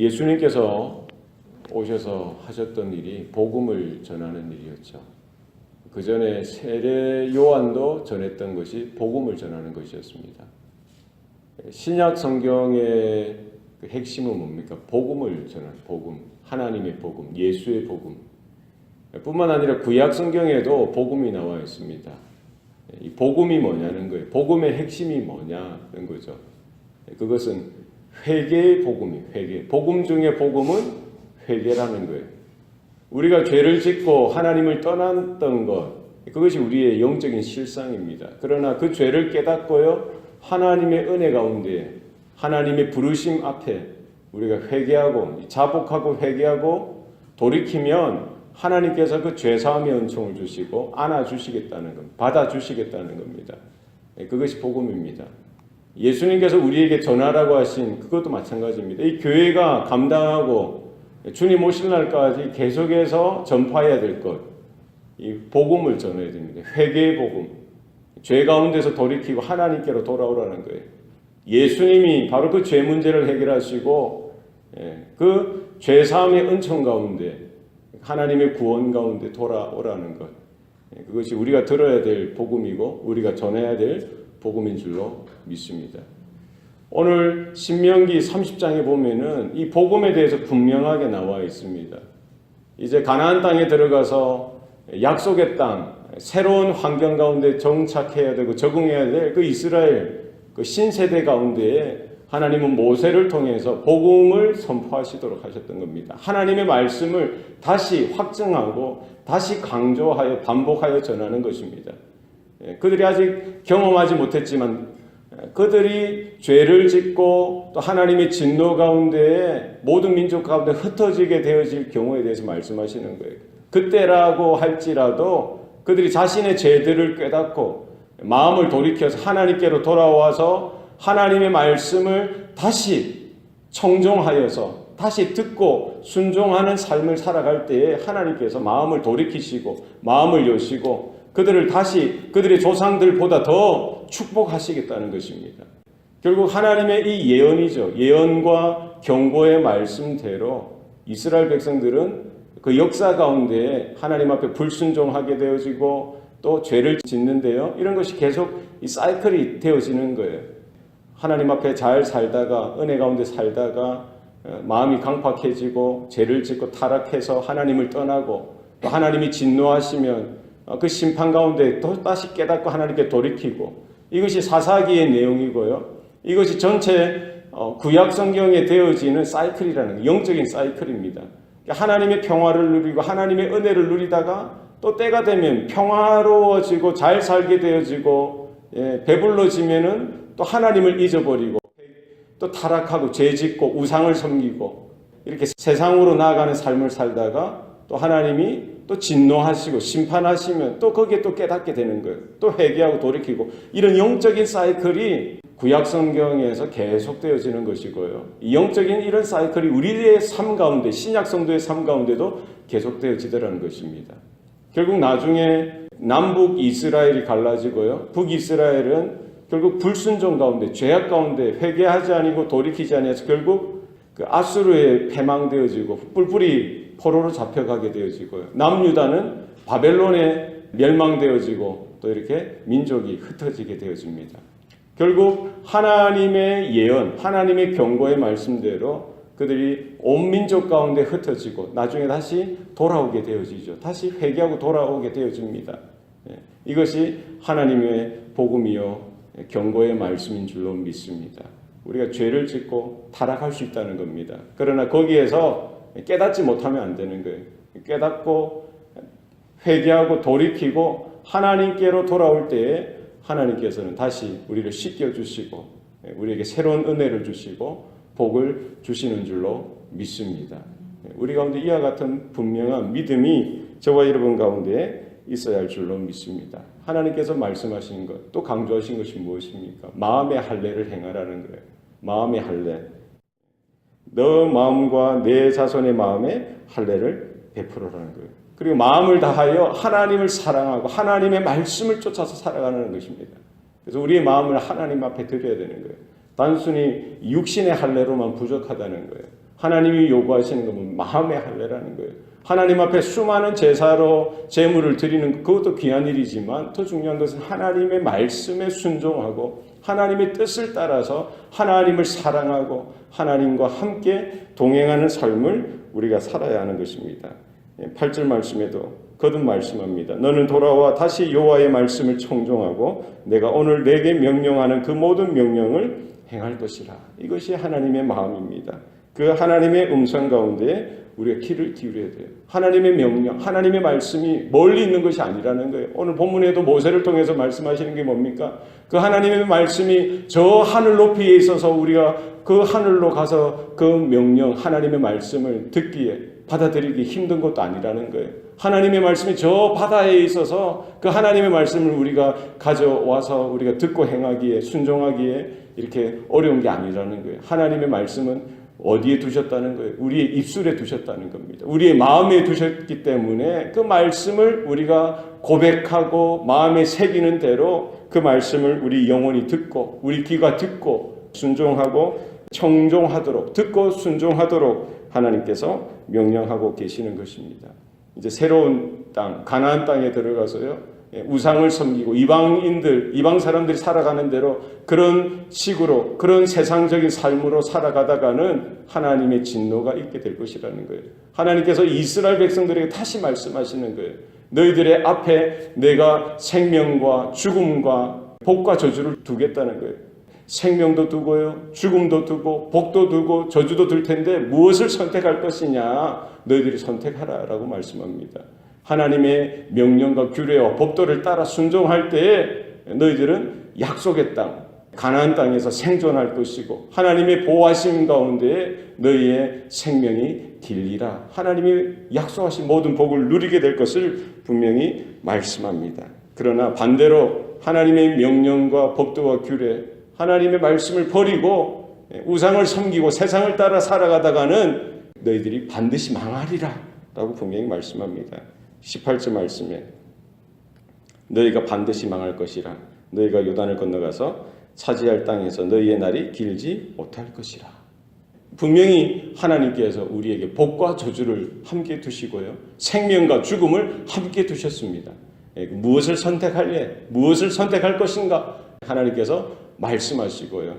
예수님께서 오셔서 하셨던 일이 복음을 전하는 일이었죠. 그 전에 세례 요한도 전했던 것이 복음을 전하는 것이었습니다. 신약 성경의 그 핵심은 뭡니까? 복음을 전하는 복음, 하나님의 복음, 예수의 복음. 뿐만 아니라 구약 성경에도 복음이 나와 있습니다. 이 복음이 뭐냐는 거예요. 복음의 핵심이 뭐냐는 거죠. 그것은 회개의 복음이에요. 회개. 복음 중에 복음은 회개라는 거예요. 우리가 죄를 짓고 하나님을 떠났던 것, 그것이 우리의 영적인 실상입니다. 그러나 그 죄를 깨닫고요, 하나님의 은혜 가운데, 하나님의 부르심 앞에 우리가 회개하고 자복하고 회개하고 돌이키면 하나님께서 그 죄사함의 은총을 주시고 안아주시겠다는 것, 받아주시겠다는 겁니다. 그것이 복음입니다. 예수님께서 우리에게 전하라고 하신 그것도 마찬가지입니다. 이 교회가 감당하고 주님 오실 날까지 계속해서 전파해야 될 것, 이 복음을 전해야 됩니다. 회개의 복음, 죄 가운데서 돌이키고 하나님께로 돌아오라는 거예요. 예수님이 바로 그 죄 문제를 해결하시고 그 죄사함의 은총 가운데 하나님의 구원 가운데 돌아오라는 것, 그것이 우리가 들어야 될 복음이고 우리가 전해야 될 복음인 줄로 믿습니다. 오늘 신명기 30장에 보면은 이 복음에 대해서 분명하게 나와 있습니다. 이제 가나안 땅에 들어가서 약속의 땅, 새로운 환경 가운데 정착해야 되고 적응해야 될 그 이스라엘 그 신세대 가운데에 하나님은 모세를 통해서 복음을 선포하시도록 하셨던 겁니다. 하나님의 말씀을 다시 확증하고 다시 강조하여 반복하여 전하는 것입니다. 그들이 아직 경험하지 못했지만 그들이 죄를 짓고 또 하나님의 진노 가운데에 모든 민족 가운데 흩어지게 되어질 경우에 대해서 말씀하시는 거예요. 그때라고 할지라도 그들이 자신의 죄들을 깨닫고 마음을 돌이켜서 하나님께로 돌아와서 하나님의 말씀을 다시 청종하여서 다시 듣고 순종하는 삶을 살아갈 때에 하나님께서 마음을 돌이키시고 마음을 여시고 그들을 다시 그들의 조상들보다 더 축복하시겠다는 것입니다. 결국 하나님의 이 예언이죠. 예언과 경고의 말씀대로 이스라엘 백성들은 그 역사 가운데 하나님 앞에 불순종하게 되어지고 또 죄를 짓는데요. 이런 것이 계속 이 사이클이 되어지는 거예요. 하나님 앞에 잘 살다가 은혜 가운데 살다가 마음이 강팍해지고 죄를 짓고 타락해서 하나님을 떠나고 또 하나님이 진노하시면 그 심판 가운데 또 다시 깨닫고 하나님께 돌이키고 이것이 사사기의 내용이고요. 이것이 전체 구약 성경에 되어지는 사이클이라는 거예요. 영적인 사이클입니다. 하나님의 평화를 누리고 하나님의 은혜를 누리다가 또 때가 되면 평화로워지고 잘 살게 되어지고 배불러지면은 또 하나님을 잊어버리고 또 타락하고 죄짓고 우상을 섬기고 이렇게 세상으로 나아가는 삶을 살다가 또 하나님이 또 진노하시고 심판하시면 또 거기에 또 깨닫게 되는 거예요. 또 회개하고 돌이키고 이런 영적인 사이클이 구약 성경에서 계속되어지는 것이고요. 이 영적인 이런 사이클이 우리의 삶 가운데 신약 성도의 삶 가운데도 계속되어지더라는 것입니다. 결국 나중에 남북 이스라엘이 갈라지고요. 북이스라엘은 결국 불순종 가운데 죄악 가운데 회개하지 아니고 돌이키지 아니해서 결국 그 아수르에 패망되어지고 뿔뿔이 포로로 잡혀가게 되어지고요. 남유다는 바벨론에 멸망되어지고 또 이렇게 민족이 흩어지게 되어집니다. 결국 하나님의 예언, 하나님의 경고의 말씀대로 그들이 온 민족 가운데 흩어지고 나중에 다시 돌아오게 되어지죠. 다시 회개하고 돌아오게 되어집니다. 이것이 하나님의 복음이요 경고의 말씀인 줄로 믿습니다. 우리가 죄를 짓고 타락할 수 있다는 겁니다. 그러나 거기에서 깨닫지 못하면 안 되는 거예요. 깨닫고 회개하고 돌이키고 하나님께로 돌아올 때에 하나님께서는 다시 우리를 씻겨주시고 우리에게 새로운 은혜를 주시고 복을 주시는 줄로 믿습니다. 우리 가운데 이와 같은 분명한 믿음이 저와 여러분 가운데 있어야 할 줄로 믿습니다. 하나님께서 말씀하신 것, 또 강조하신 것이 무엇입니까? 마음의 할례를 행하라는 거예요. 마음의 할례. 너 마음과 내 자손의 마음에 할례를 베풀어라는 거예요. 그리고 마음을 다하여 하나님을 사랑하고 하나님의 말씀을 쫓아서 살아가는 것입니다. 그래서 우리의 마음을 하나님 앞에 드려야 되는 거예요. 단순히 육신의 할례로만 부족하다는 거예요. 하나님이 요구하시는 건 마음의 할례라는 거예요. 하나님 앞에 수많은 제사로 제물을 드리는 그것도 귀한 일이지만 더 중요한 것은 하나님의 말씀에 순종하고 하나님의 뜻을 따라서 하나님을 사랑하고 하나님과 함께 동행하는 삶을 우리가 살아야 하는 것입니다. 8절 말씀에도 거듭 말씀합니다. 너는 돌아와 다시 여호와의 말씀을 청종하고 내가 오늘 내게 명령하는 그 모든 명령을 행할 것이라. 이것이 하나님의 마음입니다. 그 하나님의 음성 가운데 우리가 귀를 기울여야 돼요. 하나님의 명령, 하나님의 말씀이 멀리 있는 것이 아니라는 거예요. 오늘 본문에도 모세를 통해서 말씀하시는 게 뭡니까? 그 하나님의 말씀이 저 하늘 높이에 있어서 우리가 그 하늘로 가서 그 명령, 하나님의 말씀을 듣기에 받아들이기 힘든 것도 아니라는 거예요. 하나님의 말씀이 저 바다에 있어서 그 하나님의 말씀을 우리가 가져와서 우리가 듣고 행하기에 순종하기에 이렇게 어려운 게 아니라는 거예요. 하나님의 말씀은 어디에 두셨다는 거예요? 우리의 입술에 두셨다는 겁니다. 우리의 마음에 두셨기 때문에 그 말씀을 우리가 고백하고 마음에 새기는 대로 그 말씀을 우리 영혼이 듣고 우리 귀가 듣고 순종하고 청종하도록 듣고 순종하도록 하나님께서 명령하고 계시는 것입니다. 이제 새로운 땅, 가나안 땅에 들어가서요. 우상을 섬기고 이방 사람들이 살아가는 대로 그런 식으로 그런 세상적인 삶으로 살아가다가는 하나님의 진노가 있게 될 것이라는 거예요. 하나님께서 이스라엘 백성들에게 다시 말씀하시는 거예요. 너희들의 앞에 내가 생명과 죽음과 복과 저주를 두겠다는 거예요. 생명도 두고요, 죽음도 두고 복도 두고 저주도 둘 텐데 무엇을 선택할 것이냐 너희들이 선택하라라고 말씀합니다. 하나님의 명령과 규례와 법도를 따라 순종할 때에 너희들은 약속의 땅, 가나안 땅에서 생존할 것이고 하나님의 보호하심 가운데 너희의 생명이 길리라. 하나님이 약속하신 모든 복을 누리게 될 것을 분명히 말씀합니다. 그러나 반대로 하나님의 명령과 법도와 규례, 하나님의 말씀을 버리고 우상을 섬기고 세상을 따라 살아가다가는 너희들이 반드시 망하리라 라고 분명히 말씀합니다. 18절 말씀에 너희가 반드시 망할 것이라. 너희가 요단을 건너가서 차지할 땅에서 너희의 날이 길지 못할 것이라. 분명히 하나님께서 우리에게 복과 저주를 함께 두시고요, 생명과 죽음을 함께 두셨습니다. 무엇을 선택할래? 무엇을 선택할 것인가? 하나님께서 말씀하시고요,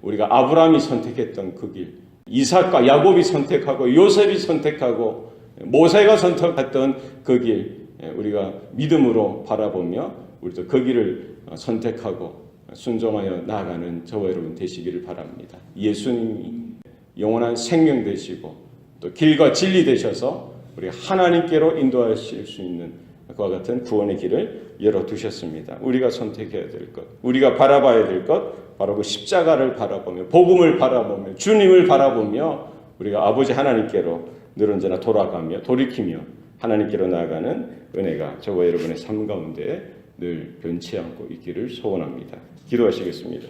우리가 아브라함이 선택했던 그 길, 이삭과 야곱이 선택하고 요셉이 선택하고 모세가 선택했던 그 길, 우리가 믿음으로 바라보며 우리도 그 길을 선택하고 순종하여 나아가는 저와 여러분 되시기를 바랍니다. 예수님이 영원한 생명 되시고 또 길과 진리 되셔서 우리 하나님께로 인도하실 수 있는 그와 같은 구원의 길을 열어두셨습니다. 우리가 선택해야 될 것, 우리가 바라봐야 될 것, 바로 그 십자가를 바라보며 복음을 바라보며 주님을 바라보며 우리가 아버지 하나님께로 늘 언제나 돌아가며 돌이키며 하나님께로 나아가는 은혜가 저와 여러분의 삶 가운데 늘 변치 않고 있기를 소원합니다. 기도하시겠습니다.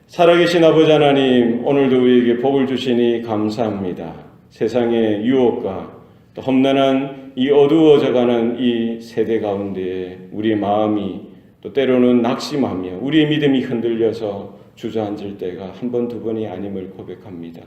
살아계신 아버지 하나님, 오늘도 우리에게 복을 주시니 감사합니다. 세상의 유혹과 또 험난한 이 어두워져가는 이 세대 가운데 우리의 마음이 또 때로는 낙심하며 우리의 믿음이 흔들려서 주저앉을 때가 한 번, 두 번이 아님을 고백합니다.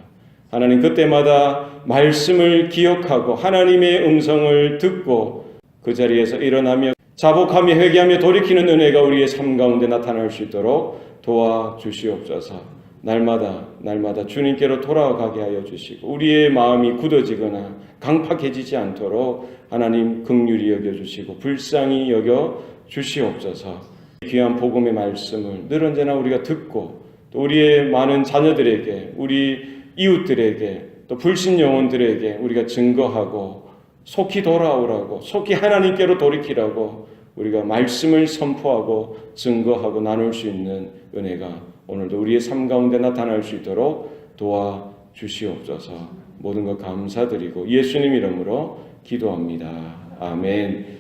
하나님, 그때마다 말씀을 기억하고 하나님의 음성을 듣고 그 자리에서 일어나며 자복하며 회개하며 돌이키는 은혜가 우리의 삶 가운데 나타날 수 있도록 도와주시옵소서. 날마다 주님께로 돌아가게 하여 주시고 우리의 마음이 굳어지거나 강팍해지지 않도록 하나님 긍휼히 여겨주시고 불쌍히 여겨주시옵소서. 귀한 복음의 말씀을 늘 언제나 우리가 듣고 또 우리의 많은 자녀들에게, 우리 이웃들에게, 또 불신 영혼들에게 우리가 증거하고 속히 돌아오라고, 속히 하나님께로 돌이키라고 우리가 말씀을 선포하고 증거하고 나눌 수 있는 은혜가 오늘도 우리의 삶 가운데 나타날 수 있도록 도와주시옵소서. 모든 것 감사드리고 예수님 이름으로 기도합니다. 아멘.